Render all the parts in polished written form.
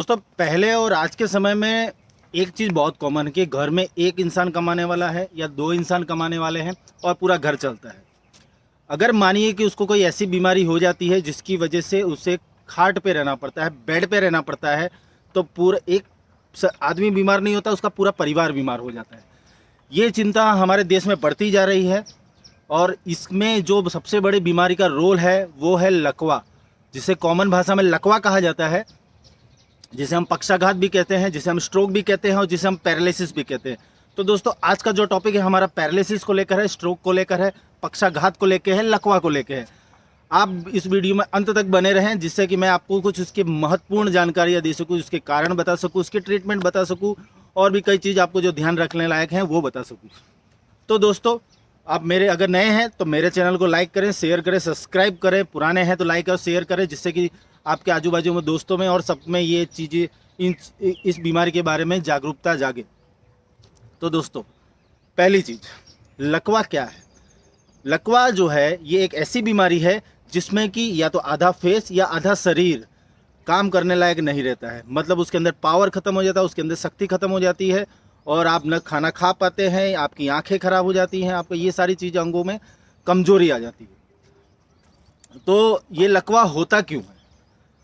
दोस्तों पहले और आज के समय में एक चीज़ बहुत कॉमन है कि घर में एक इंसान कमाने वाला है या दो इंसान कमाने वाले हैं और पूरा घर चलता है। अगर मानिए कि उसको कोई ऐसी बीमारी हो जाती है जिसकी वजह से उसे खाट पे रहना पड़ता है, बेड पे रहना पड़ता है, तो पूरा एक आदमी बीमार नहीं होता, उसका पूरा परिवार बीमार हो जाता है। ये चिंता हमारे देश में बढ़ती जा रही है और इसमें जो सबसे बड़ी बीमारी का रोल है वो है लकवा, जिसे कॉमन भाषा में लकवा कहा जाता है, जिसे हम पक्षाघात भी कहते हैं, जिसे हम स्ट्रोक भी कहते हैं और जिसे हम पैरालिसिस भी कहते हैं। तो दोस्तों आज का जो टॉपिक है हमारा पैरालिसिस को लेकर है, स्ट्रोक को लेकर है, पक्षाघात को लेकर है, लकवा को लेकर है। आप इस वीडियो में अंत तक बने रहें जिससे कि मैं आपको कुछ उसकी महत्वपूर्ण जानकारियाँ दे सकूँ, उसके कारण बता सकूँ, उसके ट्रीटमेंट बता सकूँ और भी कई चीज़ आपको जो ध्यान रखने लायक हैं वो बता सकूँ। तो दोस्तों आप मेरे अगर नए हैं तो मेरे चैनल को लाइक करें, शेयर करें, सब्सक्राइब करें, पुराने हैं तो लाइक और शेयर करें, जिससे कि आपके आजू बाजू में दोस्तों में और सब में ये चीज़ें इस बीमारी के बारे में जागरूकता जागे। तो दोस्तों पहली चीज़, लकवा क्या है। लकवा जो है ये एक ऐसी बीमारी है जिसमें कि या तो आधा फेस या आधा शरीर काम करने लायक नहीं रहता है, मतलब उसके अंदर पावर ख़त्म हो जाता है, उसके अंदर शक्ति ख़त्म हो जाती है और आप न खाना खा पाते हैं, आपकी आंखें खराब हो जाती हैं, आपको ये सारी चीज़ अंगों में कमजोरी आ जाती है। तो ये लकवा होता क्यों है?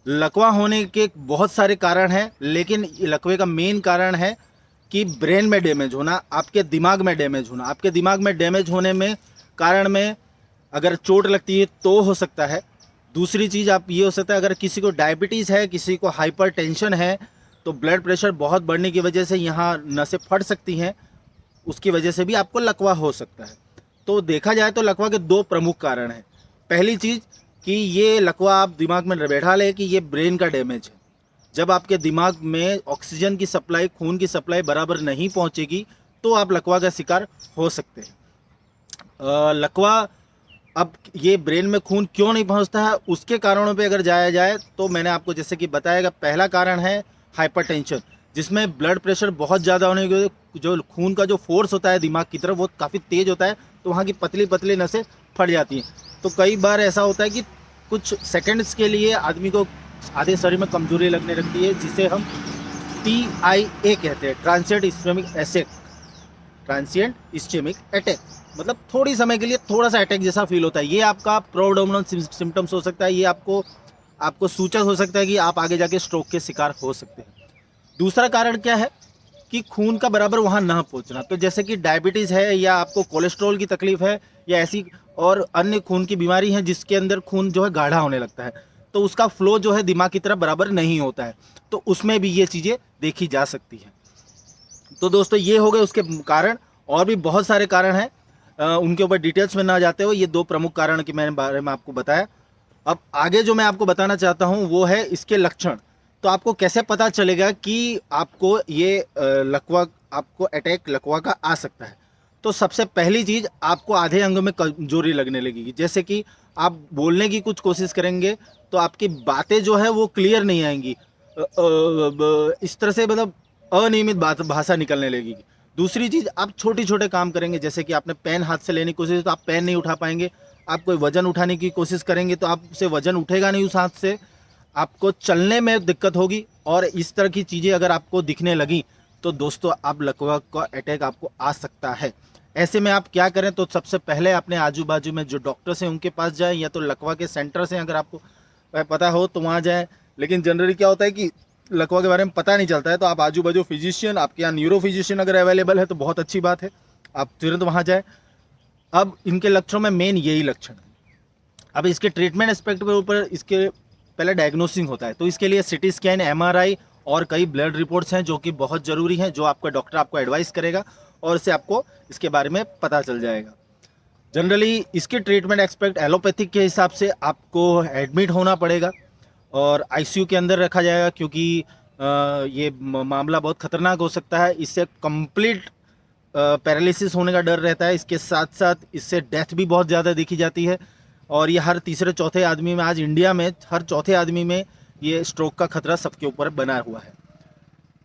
लकवा होने के बहुत सारे कारण हैं, लेकिन लकवे का मेन कारण है कि ब्रेन में डैमेज होना, आपके दिमाग में डैमेज होना। आपके दिमाग में डैमेज होने में कारण में अगर चोट लगती है तो हो सकता है। दूसरी चीज़ आप ये हो सकता है अगर किसी को डायबिटीज़ है, किसी को हाइपरटेंशन है, तो ब्लड प्रेशर बहुत बढ़ने की वजह से यहाँ नसें फट सकती हैं, उसकी वजह से भी आपको लकवा हो सकता है। तो देखा जाए तो लकवा के दो प्रमुख कारण हैं। पहली चीज़ कि ये लकवा आप दिमाग में बैठा लें कि ये ब्रेन का डैमेज है। जब आपके दिमाग में ऑक्सीजन की सप्लाई, खून की सप्लाई बराबर नहीं पहुंचेगी तो आप लकवा का शिकार हो सकते हैं। लकवा, अब ये ब्रेन में खून क्यों नहीं पहुंचता है उसके कारणों पे अगर जाया जाए तो मैंने आपको जैसे कि बताया, पहला कारण है हाइपरटेंशन, जिसमें ब्लड प्रेशर बहुत ज़्यादा होने की वजह से जो खून का जो फोर्स होता है दिमाग की तरफ वो काफ़ी तेज़ होता है, तो वहाँ की पतली पतली नसें फट जाती हैं। तो कई बार ऐसा होता है कि कुछ सेकंड्स के लिए आदमी को आधे शरीर में कमजोरी लगने लगती है, जिसे हम TIA कहते हैं, ट्रांसिएंट इस्चेमिक अटैक। मतलब थोड़ी समय के लिए थोड़ा सा अटैक जैसा फील होता है। ये आपका प्रोडोमिनेंट सिम्टम्स हो सकता है, ये आपको सूचक हो सकता है कि आप आगे जाके स्ट्रोक के शिकार हो सकते हैं। दूसरा कारण क्या है कि खून का बराबर वहाँ ना पहुँचना। तो जैसे कि डायबिटीज़ है या आपको कोलेस्ट्रॉल की तकलीफ है या ऐसी और अन्य खून की बीमारी है जिसके अंदर खून जो है गाढ़ा होने लगता है, तो उसका फ्लो जो है दिमाग की तरफ बराबर नहीं होता है, तो उसमें भी ये चीज़ें देखी जा सकती हैं। तो दोस्तों ये हो गए उसके कारण, और भी बहुत सारे कारण हैं, उनके ऊपर डिटेल्स में ना जाते हो, ये दो प्रमुख कारण के मैंने बारे में आपको बताया। अब आगे जो मैं आपको बताना चाहता हूँ वो है इसके लक्षण। तो आपको कैसे पता चलेगा कि आपको ये आपको अटैक लकवा का आ सकता है? तो सबसे पहली चीज़, आपको आधे अंगों में कमजोरी लगने लगेगी। जैसे कि आप बोलने की कुछ कोशिश करेंगे तो आपकी बातें जो है वो क्लियर नहीं आएंगी, इस तरह से मतलब अनियमित भाषा निकलने लगेगी। दूसरी चीज़, आप छोटे छोटे काम करेंगे, जैसे कि आपने पेन हाथ से लेने की कोशिश तो आप पेन नहीं उठा पाएंगे, आप कोई वजन उठाने की कोशिश करेंगे तो आपसे वजन उठेगा नहीं उस हाथ से, आपको चलने में दिक्कत होगी। और इस तरह की चीज़ें अगर आपको दिखने लगी तो दोस्तों आप लकवा का अटैक आपको आ सकता है। ऐसे में आप क्या करें, तो सबसे पहले अपने आजू बाजू में जो डॉक्टर्स हैं उनके पास जाएं, या तो लकवा के सेंटर्स हैं अगर आपको पता हो तो वहाँ जाएं। लेकिन जनरली क्या होता है कि लकवा के बारे में पता नहीं चलता है, तो आप आजू बाजू फिजिशियन, आपके यहाँ न्यूरो फिजिशियन अगर अवेलेबल है तो बहुत अच्छी बात है, आप तुरंत वहाँ जाए। अब इनके लक्षणों में मेन यही लक्षण है। अब इसके ट्रीटमेंट एस्पेक्ट के ऊपर इसके पहले डायग्नोसिंग होता है, तो इसके लिए सिटी स्कैन, MRI और कई ब्लड रिपोर्ट्स हैं जो कि बहुत ज़रूरी हैं, जो आपका डॉक्टर आपको एडवाइस करेगा और इससे आपको इसके बारे में पता चल जाएगा। जनरली इसके ट्रीटमेंट एक्सपेक्ट एलोपैथिक के हिसाब से आपको एडमिट होना पड़ेगा और ICU के अंदर रखा जाएगा, क्योंकि ये मामला बहुत खतरनाक हो सकता है। इससे कंप्लीट पैरालिसिस होने का डर रहता है, इसके साथ साथ इससे डेथ भी बहुत ज़्यादा देखी जाती है और ये हर तीसरे चौथे आदमी में, आज इंडिया में हर चौथे आदमी में ये स्ट्रोक का खतरा सबके ऊपर बना हुआ है।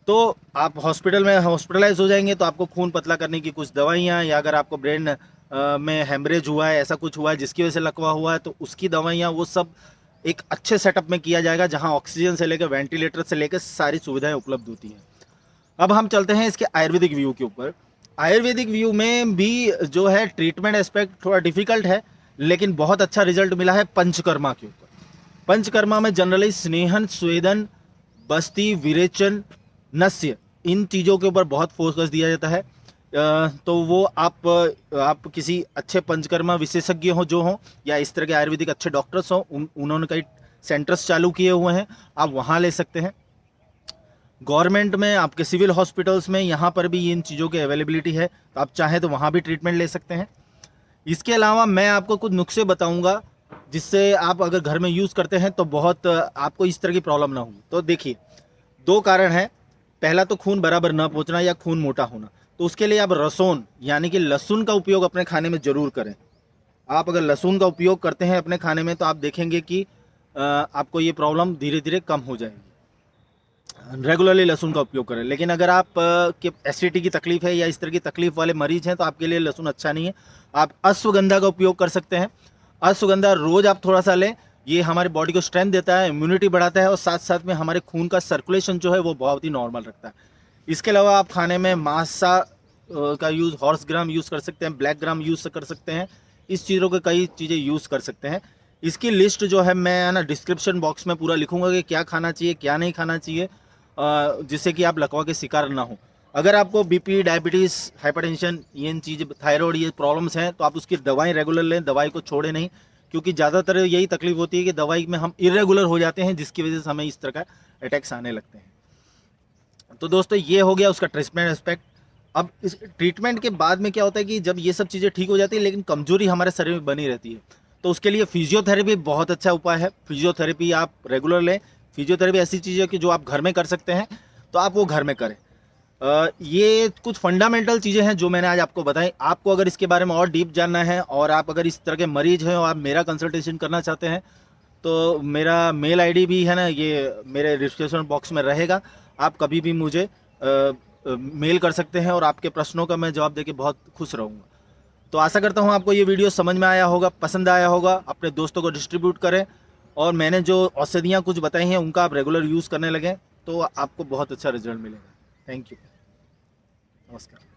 तो आप हॉस्पिटल में हॉस्पिटलाइज हो जाएंगे तो आपको खून पतला करने की कुछ दवाइयाँ, या अगर आपको ब्रेन में हेमरेज हुआ है, ऐसा कुछ हुआ है जिसकी वजह से लकवा हुआ है, तो उसकी दवाइयाँ वो सब एक अच्छे सेटअप में किया जाएगा, जहां ऑक्सीजन से लेकर वेंटिलेटर से लेकर सारी सुविधाएं उपलब्ध होती हैं। अब हम चलते हैं इसके आयुर्वेदिक व्यू के ऊपर। आयुर्वेदिक व्यू में भी जो है ट्रीटमेंट एस्पेक्ट थोड़ा डिफिकल्ट है, लेकिन बहुत अच्छा रिजल्ट मिला है पंचकर्मा के ऊपर। पंचकर्मा में जनरली स्नेहन, स्वेदन, बस्ती, विरेचन, नस्य, इन चीज़ों के ऊपर बहुत फोकस दिया जाता है। तो वो आप किसी अच्छे पंचकर्मा विशेषज्ञ हो जो हो, या इस तरह के आयुर्वेदिक अच्छे डॉक्टर्स हो, उन्होंने कई सेंटर्स चालू किए हुए हैं, आप वहाँ ले सकते हैं। गवर्नमेंट में, आपके सिविल हॉस्पिटल्स में, यहाँ पर भी इन चीज़ों की अवेलेबिलिटी है, तो आप चाहें तो वहाँ भी ट्रीटमेंट ले सकते हैं। इसके अलावा मैं आपको कुछ नुस्खे बताऊंगा, जिससे आप अगर घर में यूज़ करते हैं तो बहुत आपको इस तरह की प्रॉब्लम ना हो। तो देखिए, 2 कारण हैं। पहला तो खून बराबर ना पहुंचना या खून मोटा होना। तो उसके लिए आप रसोन यानी कि लहसुन का उपयोग अपने खाने में ज़रूर करें। आप अगर लहसुन का उपयोग करते हैं अपने खाने में, तो आप देखेंगे कि आपको ये प्रॉब्लम धीरे धीरे कम हो जाएगी। रेगुलरली लहसुन का उपयोग करें। लेकिन अगर आप के एसिडिटी की तकलीफ है या इस तरह की तकलीफ वाले मरीज हैं, तो आपके लिए लहसुन अच्छा नहीं है। आप अश्वगंधा का उपयोग कर सकते हैं। अश्वगंधा रोज आप थोड़ा सा लें, ये हमारी बॉडी को स्ट्रेंथ देता है, इम्यूनिटी बढ़ाता है, और साथ साथ में हमारे खून का सर्कुलेशन जो है वो बहुत ही नॉर्मल रखता है। इसके अलावा आप खाने में मासा का यूज़, हॉर्स ग्राम यूज़ कर सकते हैं, ब्लैक ग्राम यूज़ कर सकते हैं। इस चीज़ों के कई चीज़ें यूज़ कर सकते हैं। इसकी लिस्ट जो है मैं ना डिस्क्रिप्शन बॉक्स में पूरा लिखूंगा कि क्या खाना चाहिए, क्या नहीं खाना चाहिए, जिससे कि आप लकवा के शिकार ना हो। अगर आपको बीपी, डायबिटीज़, हाइपरटेंशन, ये चीज़ें, थायराइड, ये प्रॉब्लम्स हैं, तो आप उसकी दवाई रेगुलर लें, दवाई को छोड़े नहीं, क्योंकि ज़्यादातर यही तकलीफ होती है कि दवाई में हम इरेगुलर हो जाते हैं, जिसकी वजह से हमें इस तरह का अटैक्स आने लगते हैं। तो दोस्तों, ये हो गया उसका ट्रीटमेंट एस्पेक्ट। अब इस ट्रीटमेंट के बाद में क्या होता है कि जब ये सब चीज़ें ठीक हो जाती है, लेकिन कमजोरी हमारे शरीर में बनी रहती है, तो उसके लिए फिजियोथेरेपी बहुत अच्छा उपाय है। फिजियोथेरेपी आप रेगुलर लें। फिजियोथेरेपी ऐसी चीज़ है कि जो आप घर में कर सकते हैं, तो आप वो घर में करें। ये कुछ फंडामेंटल चीज़ें हैं जो मैंने आज आपको बताई। आपको अगर इसके बारे में और डीप जानना है, और आप अगर इस तरह के मरीज हैं और आप मेरा कंसल्टेशन करना चाहते हैं, तो मेरा मेल आईडी भी है ना, ये मेरे डिस्क्रिप्शन बॉक्स में रहेगा। आप कभी भी मुझे मेल कर सकते हैं, और आपके प्रश्नों का मैं जवाब देके बहुत खुश रहूँगा। तो आशा करता हूँ आपको ये वीडियो समझ में आया होगा, पसंद आया होगा। अपने दोस्तों को डिस्ट्रीब्यूट करें, और मैंने जो औषधियाँ कुछ बताई हैं उनका आप रेगुलर यूज़ करने लगें, तो आपको बहुत अच्छा रिजल्ट मिलेगा। Thank you. नमस्कार।